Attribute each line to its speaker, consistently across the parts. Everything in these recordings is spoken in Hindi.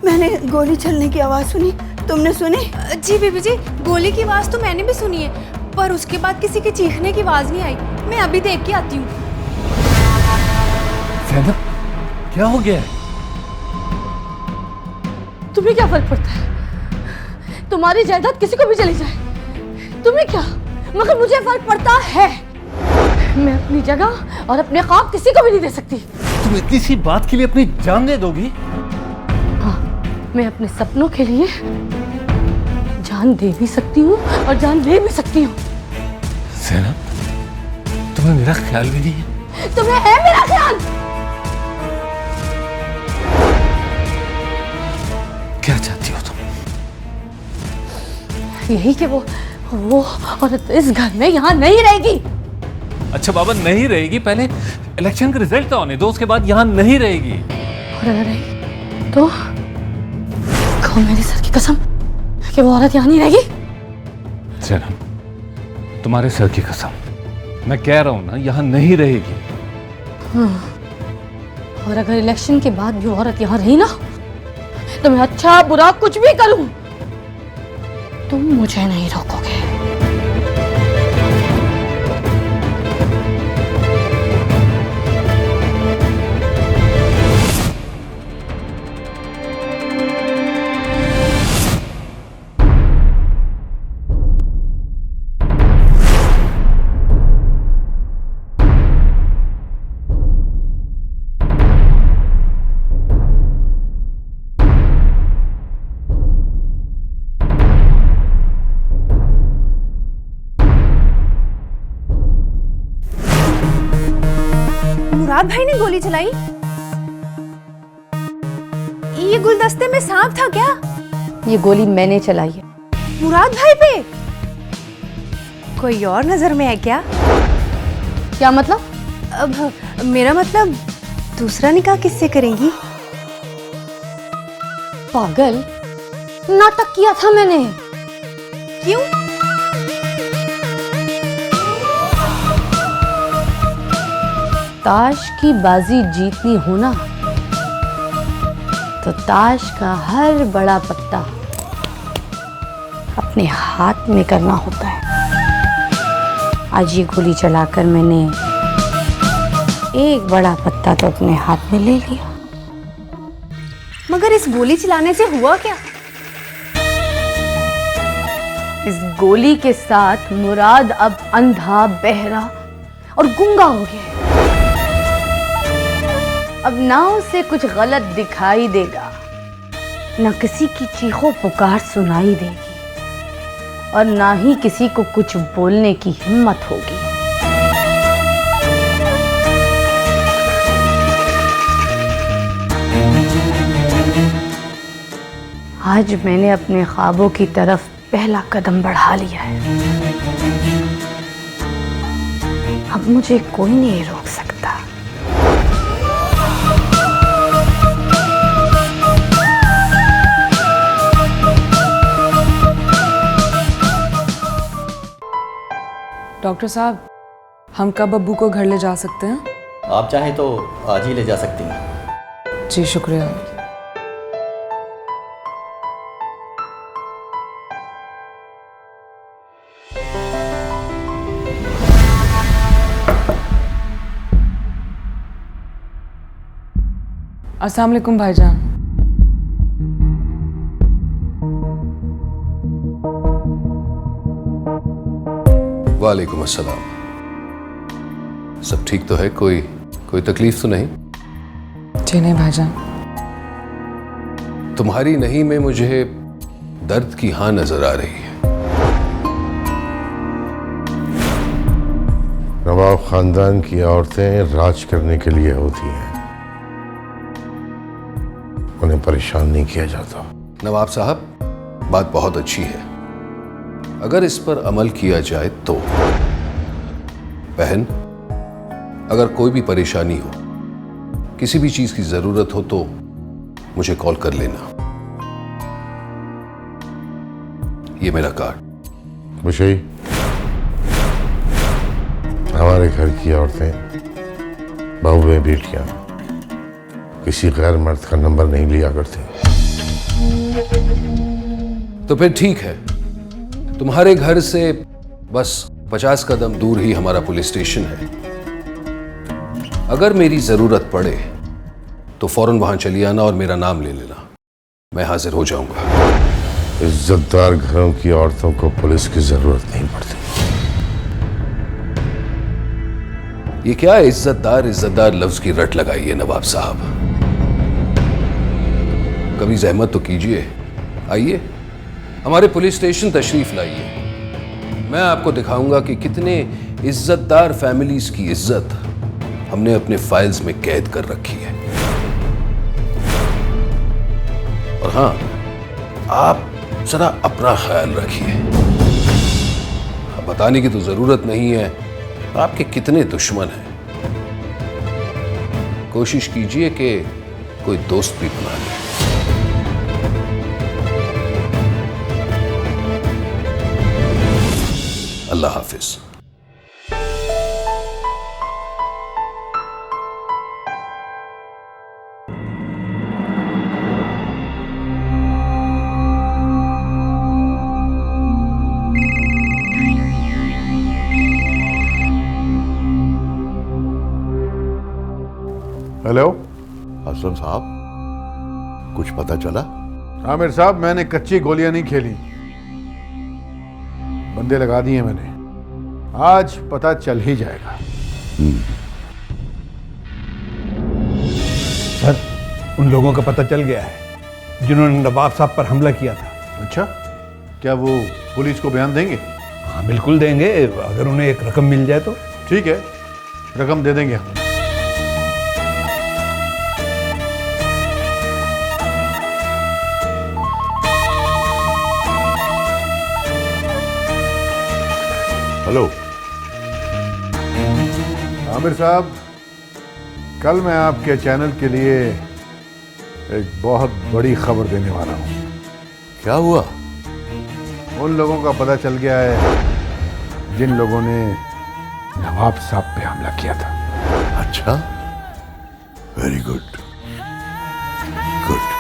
Speaker 1: मैंने गोली चलने की आवाज सुनी, तुमने सुनी?
Speaker 2: जी बीबी जी, गोली की आवाज तो मैंने भी सुनी है, पर उसके बाद किसी के चीखने की आवाज नहीं आई। मैं अभी देख के आती हूँ।
Speaker 3: ज़ैनब, क्या हो गया है?
Speaker 4: तुम्हें क्या फर्क पड़ता है? तुम्हारी जायदाद किसी को भी चली जाए, तुम्हें क्या? मगर मुझे फर्क पड़ता है। मैं अपनी जगह और अपने ख्वाब किसी को भी नहीं दे सकती।
Speaker 3: तुम इतनी सी बात के लिए अपनी जान दे दोगी?
Speaker 4: हाँ, मैं अपने सपनों के लिए जान दे भी सकती हूँ और जान ले भी सकती हूँ।
Speaker 3: ज़ैनब, तुम्हें मेरा ख्याल भी नहीं है?
Speaker 4: तुम्हें है मेरा ख्याल?
Speaker 3: क्या चाहती हो तुम?
Speaker 4: यही कि वो औरत इस घर में यहाँ नहीं रहेगी।
Speaker 3: अच्छा बाबा, नहीं रहेगी? पहले इलेक्शन का रिजल्ट तो आने दो, उसके बाद यहाँ नहीं रहेगी।
Speaker 4: और अगर रही तो खाओ मेरी सर की कसम कि वो औरत यहाँ नहीं रहेगी।
Speaker 3: ज़ैनब, तुम्हारे सर की कसम, मैं कह रहा हूँ ना, यहाँ नहीं रहेगी।
Speaker 4: हाँ। और अगर इलेक्शन के बाद भी वो औरत यहाँ रही ना, तो मैं अच्छा बुरा कुछ भी करूं, तुम मुझे नहीं रोकोगे।
Speaker 2: मुराद भाई ने गोली चलाई? ये गुलदस्ते में सांप था क्या?
Speaker 4: ये गोली मैंने चलाई है।
Speaker 2: मुराद भाई पे? कोई और नजर में है क्या?
Speaker 4: क्या मतलब?
Speaker 2: अब मेरा मतलब दूसरा निकाह किससे करेंगी?
Speaker 4: पागल, नाटक किया था मैंने।
Speaker 2: क्यों?
Speaker 4: ताश की बाजी जीतनी हो ना, तो ताश का हर बड़ा पत्ता अपने हाथ में करना होता है। आज ये गोली चलाकर मैंने एक बड़ा पत्ता तो अपने हाथ में ले लिया।
Speaker 2: मगर इस गोली चलाने से हुआ क्या?
Speaker 4: इस गोली के साथ मुराद अब अंधा, बहरा और गूंगा हो गया है। अब ना उसे कुछ गलत दिखाई देगा, ना किसी की चीखों पुकार सुनाई देगी, और ना ही किसी को कुछ बोलने की हिम्मत होगी। आज मैंने अपने ख्वाबों की तरफ पहला कदम बढ़ा लिया है। अब मुझे कोई नहीं रोक सकता।
Speaker 5: डॉक्टर साहब, हम कब अब्बू को घर ले जा सकते हैं?
Speaker 6: आप चाहें तो आज ही ले जा सकती हैं।
Speaker 5: जी शुक्रिया। अस्सलाम वालेकुम भाईजान।
Speaker 7: वालेकुम अस्सलाम। सब ठीक तो है? कोई तकलीफ तो नहीं?
Speaker 5: जी नहीं भाईजान।
Speaker 7: तुम्हारी नहीं में मुझे दर्द की हाँ नजर आ रही है।
Speaker 8: नवाब खानदान की औरतें राज करने के लिए होती हैं, उन्हें परेशान नहीं किया जाता।
Speaker 7: नवाब साहब, बात बहुत अच्छी है, अगर इस पर अमल किया जाए तो। बहन, अगर कोई भी परेशानी हो, किसी भी चीज की जरूरत हो तो मुझे कॉल कर लेना। ये मेरा कार्ड।
Speaker 8: मुझे हमारे घर की औरतें, बहुएं, बेटियां किसी गैर मर्द का नंबर नहीं लिया करती।
Speaker 7: तो फिर ठीक है, तुम्हारे घर से बस 50 कदम दूर ही हमारा पुलिस स्टेशन है। अगर मेरी जरूरत पड़े तो फौरन वहां चली आना और मेरा नाम ले लेना, मैं हाजिर हो जाऊंगा।
Speaker 8: इज्जतदार घरों की औरतों को पुलिस की जरूरत नहीं पड़ती।
Speaker 7: ये क्या इज्जतदार लफ्ज की रट लगाई है नवाब साहब? कभी जहमत तो कीजिए, आइए हमारे पुलिस स्टेशन तशरीफ लाइए। मैं आपको दिखाऊंगा कि कितने इज्जतदार फैमिलीज की इज्जत हमने अपने फाइल्स में कैद कर रखी है। और हां, आप जरा अपना ख्याल रखिए। बताने की तो जरूरत नहीं है आपके कितने दुश्मन हैं। कोशिश कीजिए कि कोई दोस्त भी बना ले। अल्लाह हाफिज।
Speaker 8: हेलो
Speaker 9: असलम साहब, कुछ पता चला?
Speaker 8: आमिर साहब, मैंने कच्ची गोलियां नहीं खेली, बंदे लगा दिए मैंने। आज पता चल ही जाएगा।
Speaker 10: सर, उन लोगों का पता चल गया है जिन्होंने नवाब साहब पर हमला किया था।
Speaker 8: अच्छा, क्या वो पुलिस को बयान देंगे?
Speaker 10: हाँ बिल्कुल देंगे, अगर उन्हें एक रकम मिल जाए तो।
Speaker 8: ठीक है, रकम दे देंगे हम।
Speaker 9: हेलो
Speaker 8: आमिर साहब, कल मैं आपके चैनल के लिए एक बहुत बड़ी खबर देने वाला हूं।
Speaker 9: क्या हुआ?
Speaker 8: उन लोगों का पता चल गया है जिन लोगों ने नवाब साहब पे हमला किया था।
Speaker 9: अच्छा, वेरी गुड गुड।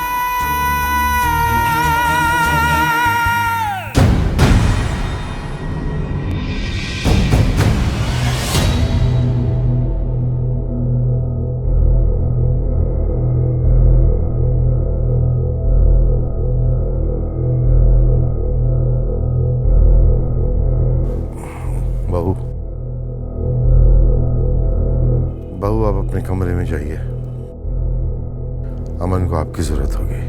Speaker 8: बहू, आप अपने कमरे में जाइए, अमन को आपकी जरूरत होगी।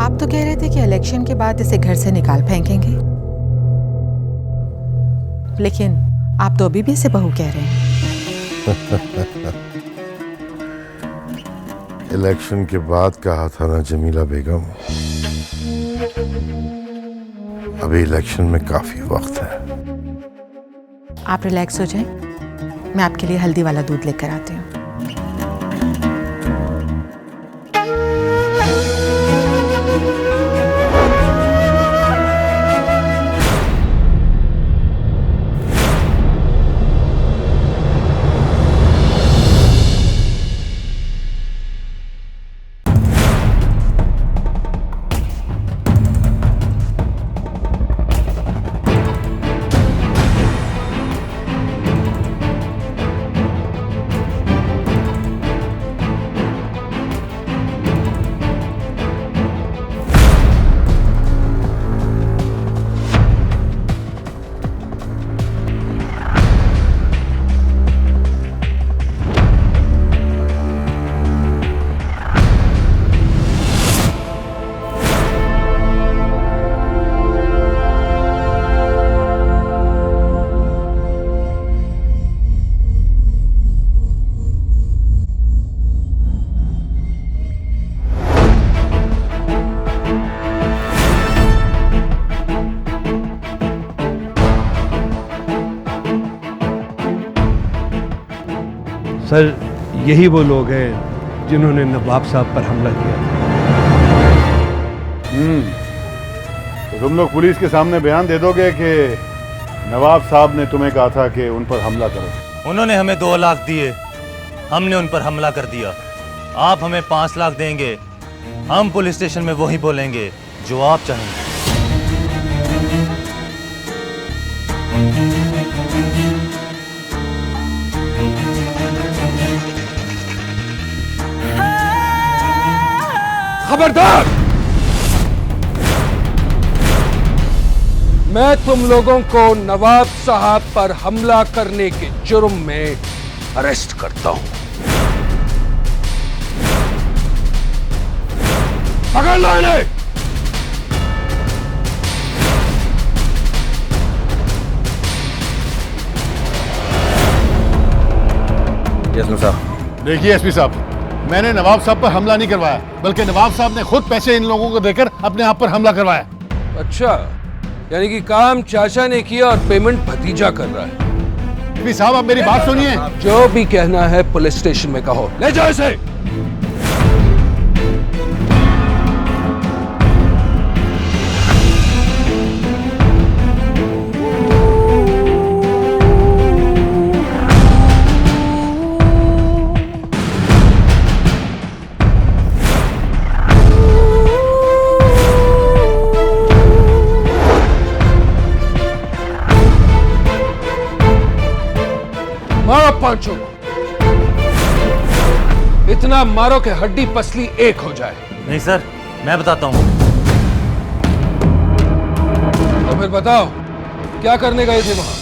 Speaker 11: आप तो कह रहे थे कि इलेक्शन के बाद इसे घर से निकाल फेंकेंगे, लेकिन आप तो अभी भी इसे बहू कह रहे हैं।
Speaker 8: इलेक्शन के बाद कहा था ना जमीला बेगम, अभी इलेक्शन में काफी वक्त है।
Speaker 11: आप रिलैक्स हो जाएं, मैं आपके लिए हल्दी वाला दूध लेकर आती हूँ।
Speaker 10: सर, यही वो लोग हैं जिन्होंने नवाब साहब पर हमला किया।
Speaker 8: तो तुम लोग पुलिस के सामने बयान दे दोगे कि नवाब साहब ने तुम्हें कहा था कि उन पर हमला करो।
Speaker 6: उन्होंने हमें 2 लाख दिए, हमने उन पर हमला कर दिया। आप हमें 5 लाख देंगे, हम पुलिस स्टेशन में वही बोलेंगे जो आप चाहेंगे।
Speaker 7: खबरदार! मैं तुम लोगों को नवाब साहब पर हमला करने के जुर्म में अरेस्ट करता हूं। पकड़ लो इन्हें।
Speaker 6: एसपी साहब,
Speaker 8: देखिए एसपी साहब, मैंने नवाब साहब पर हमला नहीं करवाया, बल्कि नवाब साहब ने खुद पैसे इन लोगों को देकर अपने आप पर हमला करवाया।
Speaker 7: अच्छा, यानी कि काम चाचा ने किया और पेमेंट भतीजा कर रहा है।
Speaker 8: एसपी साहब, आप मेरी बात सुनिए।
Speaker 7: जो भी कहना है पुलिस स्टेशन में कहो। ले जाओ इसे। मारो पांचों को, इतना मारो कि हड्डी पसली एक हो जाए।
Speaker 6: नहीं सर, मैं बताता हूँ।
Speaker 7: तो फिर बताओ, क्या करने गए थे वहां?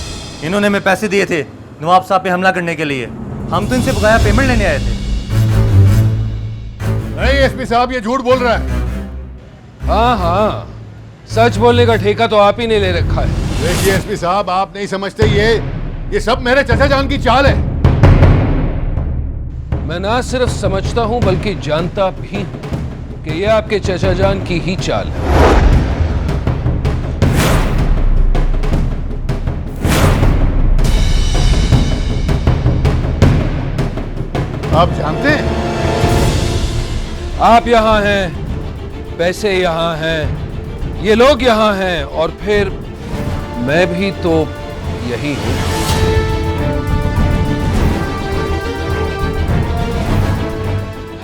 Speaker 6: इन्होंने हमें पैसे दिए थे नवाब साहब पे हमला करने के लिए। हम तो इनसे बकाया पेमेंट लेने आए थे।
Speaker 8: नहीं एसपी साहब, ये झूठ बोल रहा है।
Speaker 7: हाँ हाँ, सच बोलने का ठेका तो आप ही ने ले रखा है।
Speaker 8: देखिए एसपी साहब, आप नहीं समझते, ये सब मेरे चचा जान की चाल है।
Speaker 7: मैं ना सिर्फ समझता हूं बल्कि जानता भी हूं कि यह आपके चचा जान की ही चाल है।
Speaker 8: आप जानते हैं?
Speaker 7: आप यहां हैं, पैसे यहां हैं, ये लोग यहां हैं, और फिर मैं भी तो यही हूं।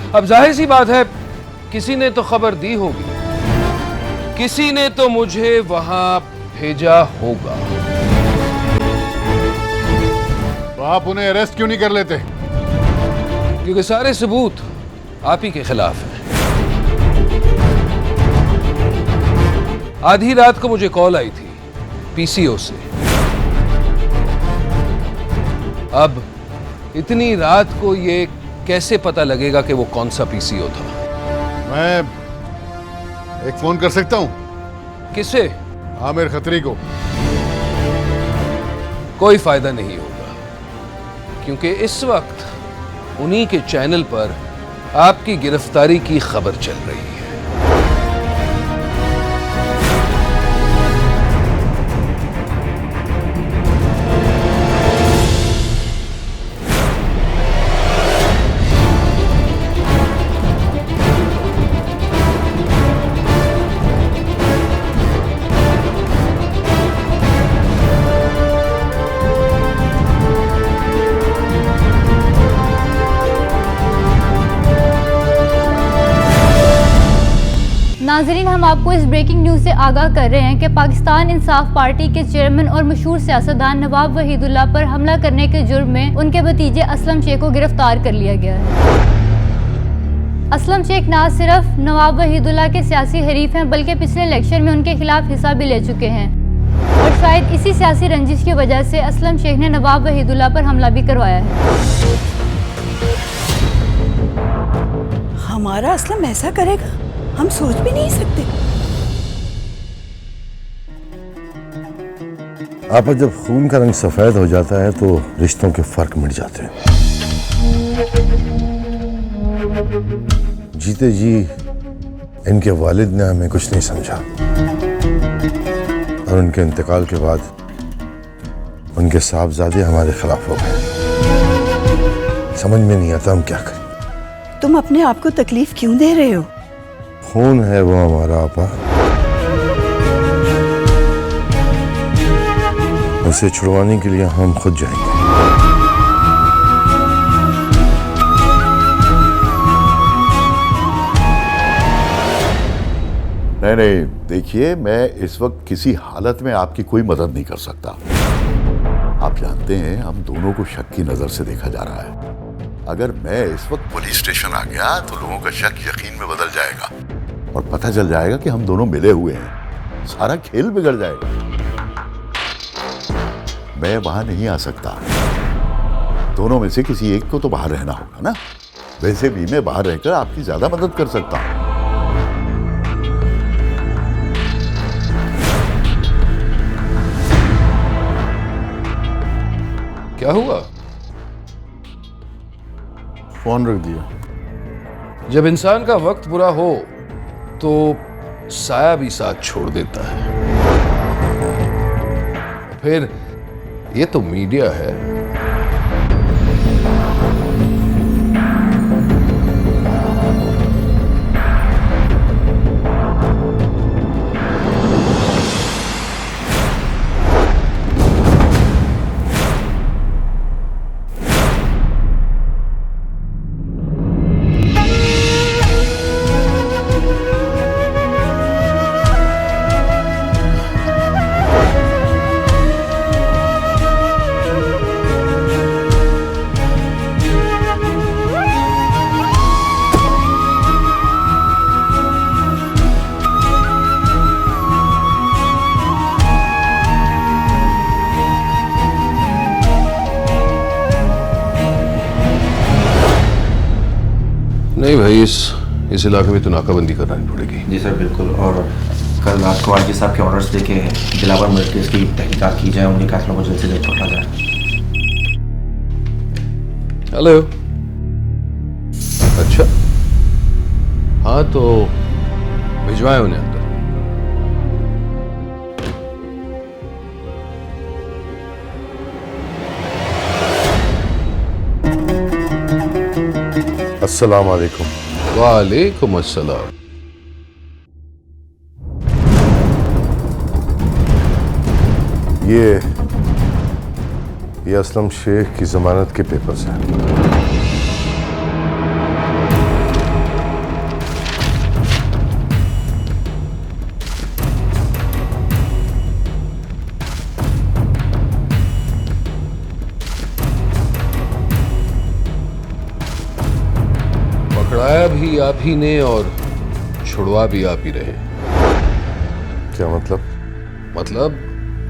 Speaker 7: अब जाहिर सी बात है, किसी ने तो खबर दी होगी, किसी ने तो मुझे वहां भेजा होगा।
Speaker 8: तो आप उन्हें अरेस्ट क्यों नहीं कर लेते?
Speaker 7: क्योंकि सारे सबूत आप ही के खिलाफ हैं। आधी रात को मुझे कॉल आई थी पीसीओ से। अब इतनी रात को ये कैसे पता लगेगा कि वो कौन सा पीसीओ था?
Speaker 8: मैं एक फोन कर सकता हूं?
Speaker 7: किसे?
Speaker 8: आमिर खत्री को।
Speaker 7: कोई फायदा नहीं होगा, क्योंकि इस वक्त उन्हीं के चैनल पर आपकी गिरफ्तारी की खबर चल रही है।
Speaker 12: नाजरीन, हम आपको इस ब्रेकिंग न्यूज़ से आगाह कर रहे हैं कि पाकिस्तान इंसाफ पार्टी के चेयरमैन और मशहूर सियासतदान नवाब वहीदुल्ला पर हमला करने के जुर्म में उनके भतीजे असलम शेख को गिरफ्तार कर लिया गया है। असलम शेख ना सिर्फ नवाब वहीदुल्ला के सियासी हरीफ हैं, बल्कि पिछले इलेक्शन में उनके खिलाफ हिस्सा भी ले चुके हैं, और शायद इसी सियासी रंजिश की वजह से असलम शेख ने नवाब वहीदुल्ला पर हमला भी करवाया है।
Speaker 1: हमारा असलम ऐसा करेगा, हम सोच भी नहीं सकते।
Speaker 9: आपा, जब खून का रंग सफेद हो जाता है तो रिश्तों के फर्क मिट जाते हैं। जीते जी इनके वालिद ने हमें कुछ नहीं समझा, और उनके इंतकाल के बाद उनके साहबजादे हमारे खिलाफ हो गए। समझ में नहीं आता हम क्या करें।
Speaker 1: तुम अपने आप को तकलीफ क्यों दे रहे हो?
Speaker 9: खून है वो हमारा आपा, उसे छुड़वाने के लिए हम खुद जाएंगे।
Speaker 13: नहीं नहीं, देखिए मैं इस वक्त किसी हालत में आपकी कोई मदद नहीं कर सकता। आप जानते हैं हम दोनों को शक की नजर से देखा जा रहा है। अगर मैं इस वक्त पुलिस स्टेशन आ गया तो लोगों का शक यकीन में बदल जाएगा और पता चल जाएगा कि हम दोनों मिले हुए हैं। सारा खेल बिगड़ जाएगा। मैं वहां नहीं आ सकता। दोनों में से किसी एक को तो बाहर रहना होगा ना। वैसे भी मैं बाहर रहकर आपकी ज्यादा मदद कर सकता हूं।
Speaker 7: क्या हुआ?
Speaker 8: फोन रख दिया।
Speaker 7: जब इंसान का वक्त बुरा हो तो साया भी साथ छोड़ देता है। फिर ये तो मीडिया है। नहीं भाई, इस इलाके में तो नाकाबंदी करानी पड़ेगी।
Speaker 14: जी सर बिल्कुल। और कल रात को आरजी साहब के ऑर्डर्स देके दिलावर मर्डर केस की तहकीकात की जाए, उनके कातिलों को जल्द से जल्द पकड़ा जाए।
Speaker 7: हेलो। अच्छा, हाँ तो भिजवाए उन्हें अंदर।
Speaker 9: अस्सलाम वालेकुम।
Speaker 7: वालेकुम अस्सलाम।
Speaker 9: ये असलम शेख की जमानत के पेपर्स हैं।
Speaker 7: पकड़ाया भी आप ही ने और छुड़वा भी आप ही रहे।
Speaker 9: क्या मतलब?
Speaker 7: मतलब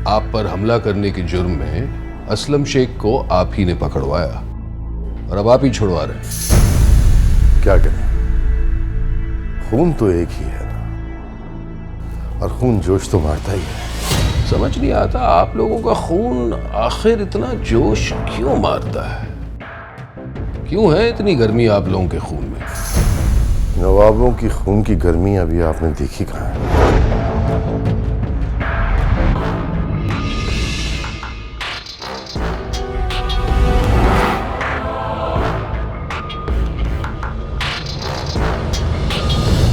Speaker 7: आप पर हमला करने के जुर्म में असलम शेख को आप ही ने पकड़वाया और अब आप ही छुड़वा रहे हैं।
Speaker 9: क्या करें, खून तो एक ही है ना, और खून जोश तो मारता ही है।
Speaker 7: समझ नहीं आता आप लोगों का खून आखिर इतना जोश क्यों मारता है? क्यों है इतनी गर्मी आप लोगों के खून में?
Speaker 9: नवाबों की खून की गर्मी अभी आपने देखी कहाँ है?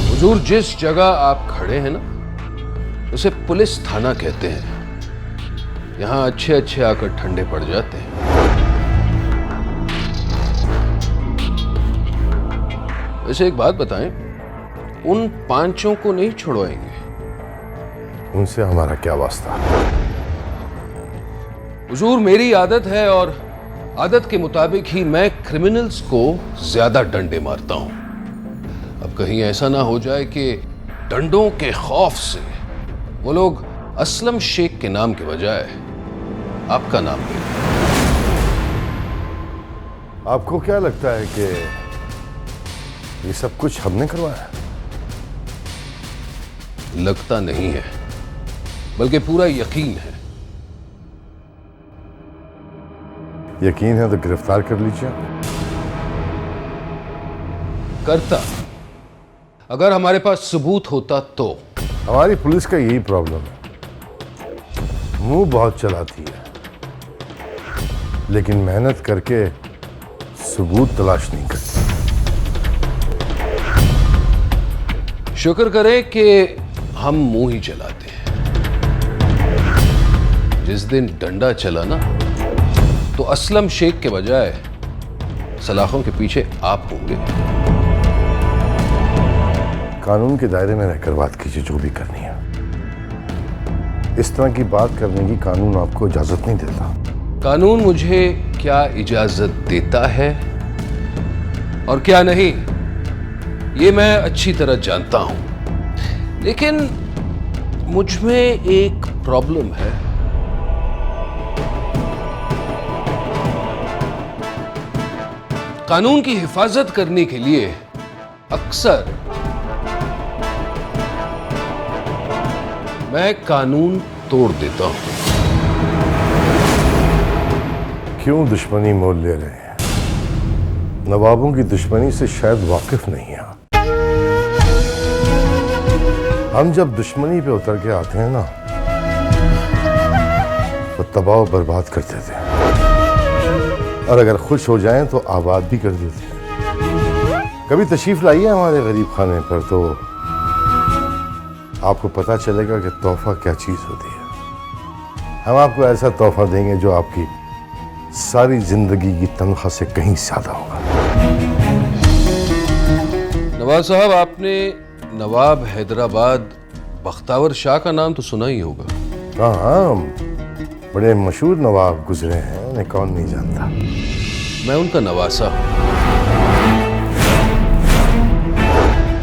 Speaker 7: हुजूर, जिस जगह आप खड़े हैं ना, उसे पुलिस थाना कहते हैं। यहां अच्छे अच्छे आकर ठंडे पड़ जाते हैं। वैसे एक बात बताएं, उन पांचों को नहीं छुड़वाएंगे?
Speaker 9: उनसे हमारा क्या वास्ता?
Speaker 7: हुजूर, मेरी आदत है और आदत के मुताबिक ही मैं क्रिमिनल्स को ज्यादा डंडे मारता हूं। अब कहीं ऐसा ना हो जाए कि डंडों के खौफ से वो लोग असलम शेख के नाम के बजाय आपका नाम ले लें।
Speaker 9: आपको क्या लगता है कि ये सब कुछ हमने करवाया?
Speaker 7: लगता नहीं है, बल्कि पूरा यकीन है।
Speaker 9: यकीन है तो गिरफ्तार कर लीजिए।
Speaker 7: करता, अगर हमारे पास सबूत होता तो।
Speaker 9: हमारी पुलिस का यही प्रॉब्लम है, मुंह बहुत चलाती है लेकिन मेहनत करके सबूत तलाश नहीं करती।
Speaker 7: शुक्र करें कि हम मुंह ही चलाते हैं। जिस दिन डंडा चला ना, तो असलम शेख के बजाय सलाखों के पीछे आप होंगे।
Speaker 9: कानून के दायरे में रहकर बात कीजिए, जो भी करनी है। इस तरह की बात करने की कानून आपको इजाजत नहीं देता।
Speaker 7: कानून मुझे क्या इजाजत देता है और क्या नहीं, ये मैं अच्छी तरह जानता हूं, लेकिन मुझ में एक प्रॉब्लम है। कानून की हिफाजत करने के लिए अक्सर मैं कानून तोड़ देता हूं।
Speaker 9: क्यों दुश्मनी मोल ले रहे हैं? नवाबों की दुश्मनी से शायद वाकिफ नहीं है। हम जब दुश्मनी पे उतर के आते हैं ना, तो तबाह और बर्बाद कर देते हैं, और अगर खुश हो जाएं तो आबाद भी कर देते हैं। कभी तशरीफ लाइए हमारे गरीब खाने पर, तो आपको पता चलेगा कि तोहफा क्या चीज होती है। हम आपको ऐसा तोहफा देंगे जो आपकी सारी जिंदगी की तनख्वाह से कहीं ज्यादा होगा।
Speaker 7: नवाब साहब, आपने नवाब हैदराबाद बख्तावर शाह का नाम तो सुना ही होगा।
Speaker 9: हाँ, बड़े मशहूर नवाब गुजरे हैं, उन्हें कौन नहीं जानता।
Speaker 7: मैं उनका नवासा हूं।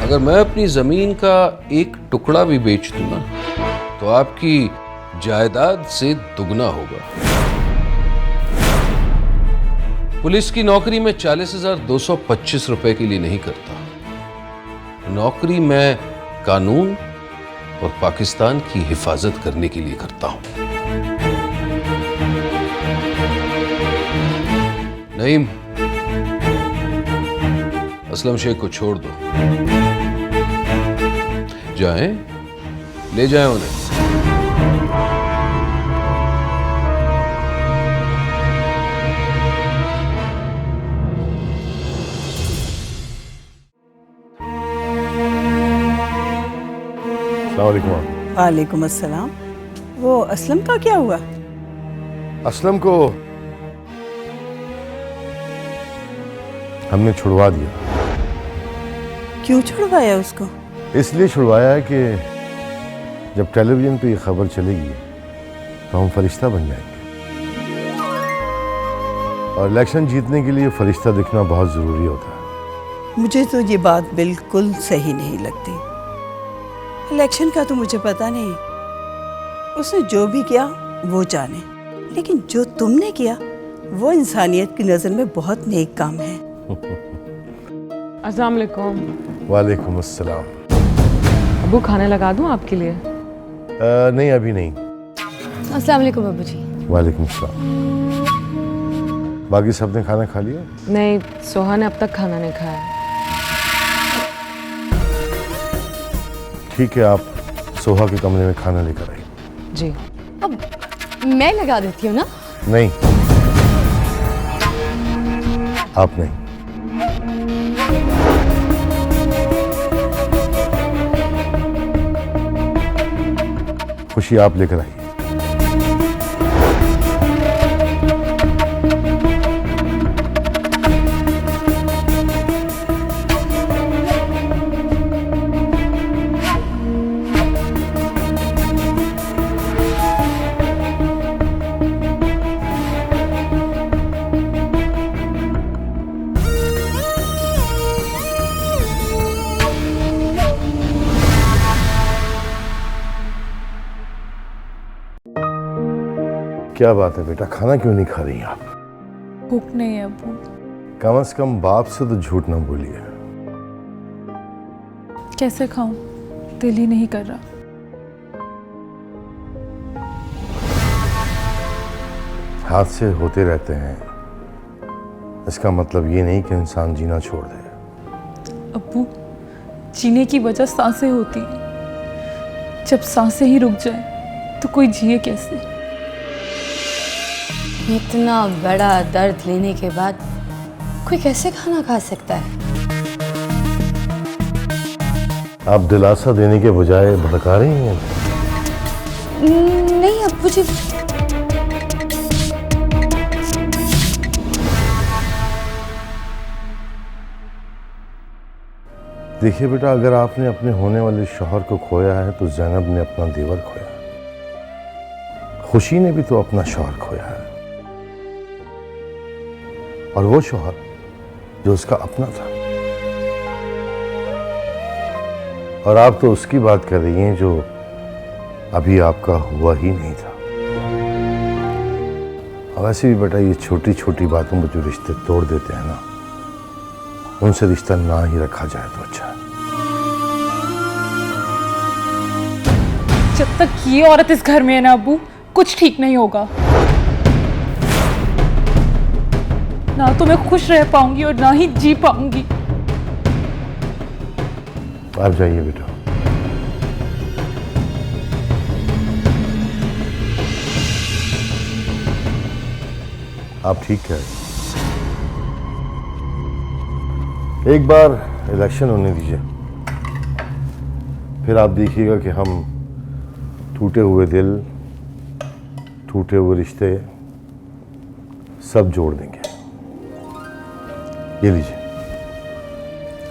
Speaker 7: अगर मैं अपनी जमीन का एक टुकड़ा भी बेच दूं ना, तो आपकी जायदाद से दुगना होगा। पुलिस की नौकरी में 40,225 रुपए के लिए नहीं करता। नौकरी मैं कानून और पाकिस्तान की हिफाजत करने के लिए करता हूं। नईम, असलम शेख को छोड़ दो। जाएं, ले जाएं उन्हें।
Speaker 1: वालेकुम अस्सलाम। वो असलम का क्या हुआ?
Speaker 9: असलम को हमने छुड़वा दिया।
Speaker 1: क्यों छुड़वाया उसको?
Speaker 9: इसलिए छुड़वाया कि जब टेलीविजन पे ये खबर चलेगी तो हम फरिश्ता बन जाएंगे, और इलेक्शन जीतने के लिए फरिश्ता दिखना बहुत जरूरी होता है।
Speaker 1: मुझे तो ये बात बिल्कुल सही नहीं लगती। इलेक्शन का तो मुझे पता नहीं, उसने जो भी किया वो जाने, लेकिन जो तुमने किया वो इंसानियत की नज़र में बहुत नेक काम है।
Speaker 5: अस्सलाम वालेकुम।
Speaker 9: वालेकुम अस्सलाम।
Speaker 5: अबू, खाना लगा दूं आपके लिए?
Speaker 9: नहीं, अभी नहीं।
Speaker 4: अस्सलाम वालेकुम अबू जी।
Speaker 9: वालेकुम अस्सलाम। बाकी सबने खाना खा लिया?
Speaker 5: नहीं, सोहा ने अब तक खाना नहीं खाया।
Speaker 9: ठीक है, आप सोहा के कमरे में खाना लेकर आइए।
Speaker 5: जी।
Speaker 4: अब मैं लगा देती हूँ ना?
Speaker 9: नहीं, आप नहीं। खुशी आप लेकर आइए। क्या बात है बेटा, खाना क्यों नहीं खा रही आप?
Speaker 15: भूख नहीं है अबू।
Speaker 9: कम से कम बाप से तो झूठ ना बोलिए।
Speaker 15: कैसे खाऊं, दिल ही नहीं कर रहा।
Speaker 9: हादसे होते रहते हैं, इसका मतलब ये नहीं कि इंसान जीना छोड़ दे।
Speaker 15: अबू, जीने की वजह सांसें होती हैं। जब सांसें ही रुक जाए तो कोई जिए कैसे?
Speaker 4: इतना बड़ा दर्द लेने के बाद कोई कैसे खाना खा सकता है?
Speaker 9: आप दिलासा देने के बजाय भड़का रही हैं।
Speaker 4: नहीं अब्बू जी,
Speaker 9: देखिए बेटा, अगर आपने अपने होने वाले शौहर को खोया है तो ज़ैनब ने अपना देवर खोया, खुशी ने भी तो अपना शौहर खोया है, और वो शौहर जो उसका अपना था। और आप तो उसकी बात कर रही हैं जो अभी आपका हुआ ही नहीं था। और वैसे भी बेटा, ये छोटी छोटी बातों में जो रिश्ते तोड़ देते हैं ना, उनसे रिश्ता ना ही रखा जाए तो अच्छा है।
Speaker 15: जब तक ये औरत इस घर में है ना अब्बू, कुछ ठीक नहीं होगा। ना तो मैं खुश रह पाऊंगी और ना ही जी पाऊंगी।
Speaker 9: आप जाइए बेटा। आप ठीक कह रहे हैं। एक बार इलेक्शन होने दीजिए, फिर आप देखिएगा कि हम टूटे हुए दिल, टूटे हुए रिश्ते सब जोड़ देंगे। ये लीजिए,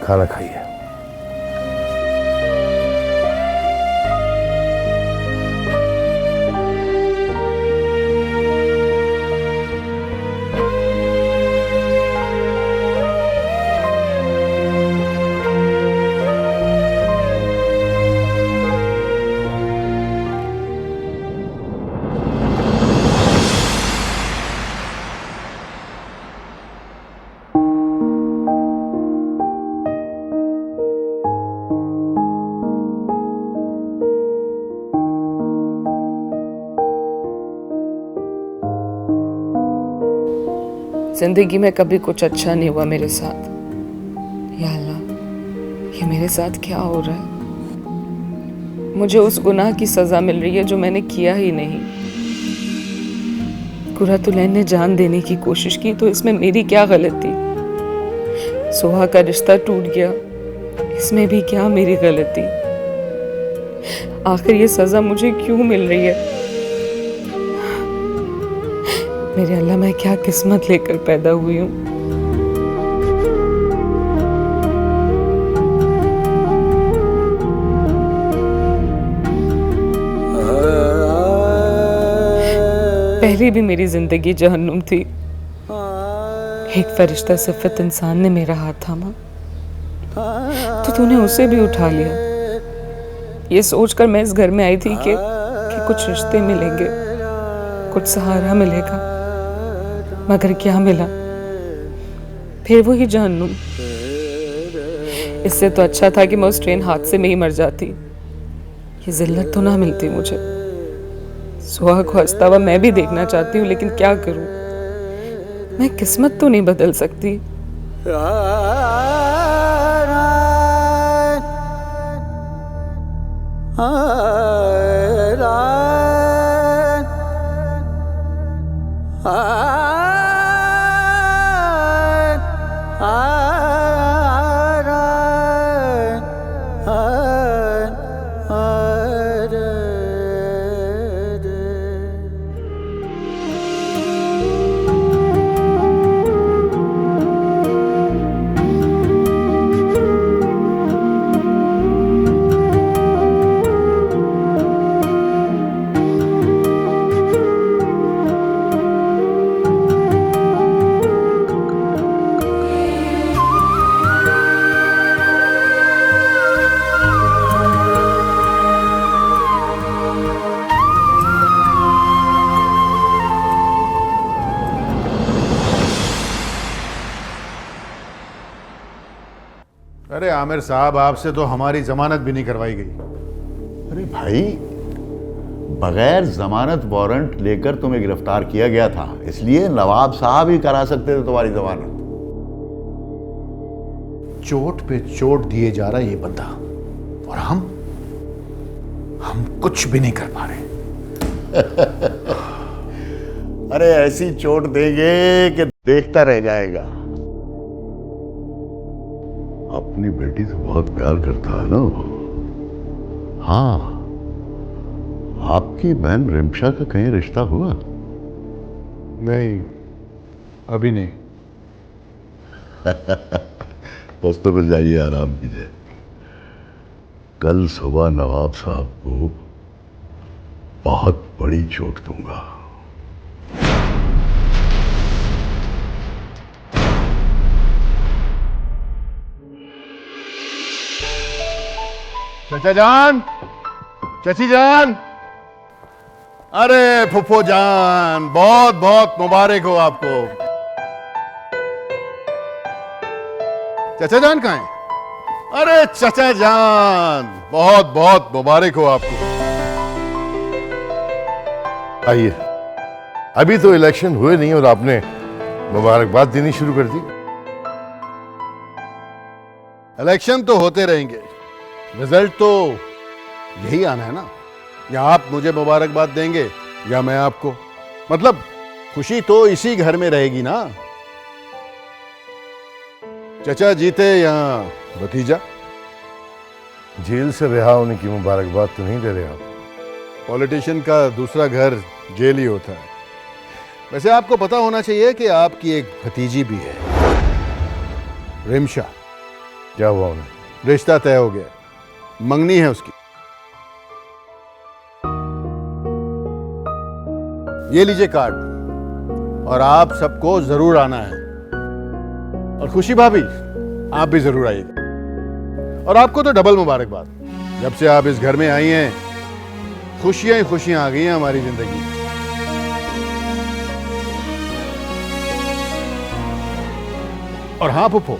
Speaker 9: खाना खाइए।
Speaker 5: जिंदगी में कभी कुछ अच्छा नहीं हुआ मेरे साथ। या अल्लाह, ये मेरे साथ क्या हो रहा है? मुझे उस गुनाह की सजा मिल रही है जो मैंने किया ही नहीं। कुरतुलैन ने जान देने की कोशिश की तो इसमें मेरी क्या गलती? सोहा का रिश्ता टूट गया, इसमें भी क्या मेरी गलती? आखिर ये सजा मुझे क्यों मिल रही है? मेरे अल्लाह, मैं क्या किस्मत लेकर पैदा हुई हूँ। पहले भी मेरी जिंदगी जहन्नुम थी। एक फरिश्ता सिफत इंसान ने मेरा हाथ थामा तो तूने उसे भी उठा लिया। ये सोचकर मैं इस घर में आई थी कि कुछ रिश्ते मिलेंगे, कुछ सहारा मिलेगा, मगर क्या मिला? फिर वही जहन्नुम। इससे तो अच्छा था कि मैं उस ट्रेन हादसे में ही मर जाती। ये जिल्लत तो ना मिलती मुझे। सुहा को हंसता हुआ मैं भी देखना चाहती हूँ, लेकिन क्या करूँ? मैं किस्मत तो नहीं बदल सकती।
Speaker 8: अरे आमिर साहब, आपसे तो हमारी जमानत भी नहीं करवाई गई।
Speaker 13: अरे भाई, बगैर जमानत वारंट लेकर तुम्हें गिरफ्तार किया गया था, इसलिए नवाब साहब ही करा सकते थे तुम्हारी जमानत।
Speaker 8: चोट पे चोट दिए जा रहा है ये बंदा, और हम कुछ भी नहीं कर पा रहे।
Speaker 13: अरे ऐसी चोट देंगे कि देखता रह जाएगा। अपनी बेटी से बहुत प्यार करता है ना। हाँ, आपकी बहन रिमशा का कहीं रिश्ता हुआ?
Speaker 8: नहीं, अभी नहीं।
Speaker 13: दोस्तों पे जाइए, आराम कीजिए। कल सुबह नवाब साहब को बहुत बड़ी चोट दूंगा।
Speaker 9: चाचा जान, चाची जान, अरे फुफ्फो जान, बहुत बहुत मुबारक हो आपको। चाचा जान कहाँ हैं? अरे चाचा जान, बहुत बहुत मुबारक हो आपको। आइए, अभी तो इलेक्शन हुए नहीं और आपने मुबारकबाद देनी शुरू कर दी। इलेक्शन तो होते रहेंगे, रिजल्ट तो यही आना है ना। या आप मुझे मुबारकबाद देंगे या मैं आपको, मतलब खुशी तो इसी घर में रहेगी ना। चचा जीते या भतीजा? जेल से रिहा होने की मुबारकबाद तो नहीं दे रहे आप। पॉलिटिशियन का दूसरा घर जेल ही होता है। वैसे आपको पता होना चाहिए कि आपकी एक भतीजी भी है, रिमशा। क्या हुआ उन्हें? रिश्ता तय हो गया, मंगनी है उसकी। ये लीजिए कार्ड, और आप सबको जरूर आना है। और खुशी भाभी, आप भी जरूर आइएगा। और आपको तो डबल मुबारकबाद। जब से आप इस घर में आई हैं, खुशियां ही खुशियां आ गई हैं हमारी जिंदगी में। और हाँ फुफ्फो,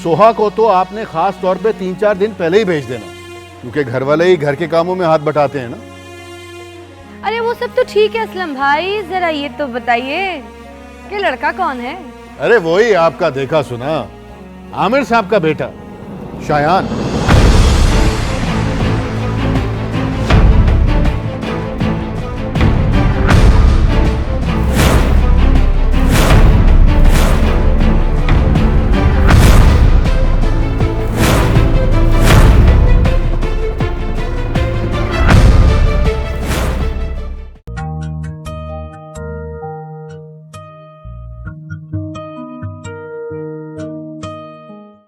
Speaker 9: सोहा को तो आपने खास तौर पे 3-4 दिन पहले ही भेज देना, क्योंकि घर वाले ही घर के कामों में हाथ बटाते हैं ना।
Speaker 2: अरे वो सब तो ठीक है असलम भाई, जरा ये तो बताइए कि लड़का कौन है?
Speaker 9: अरे वही आपका देखा सुना आमिर साहब का बेटा शायान।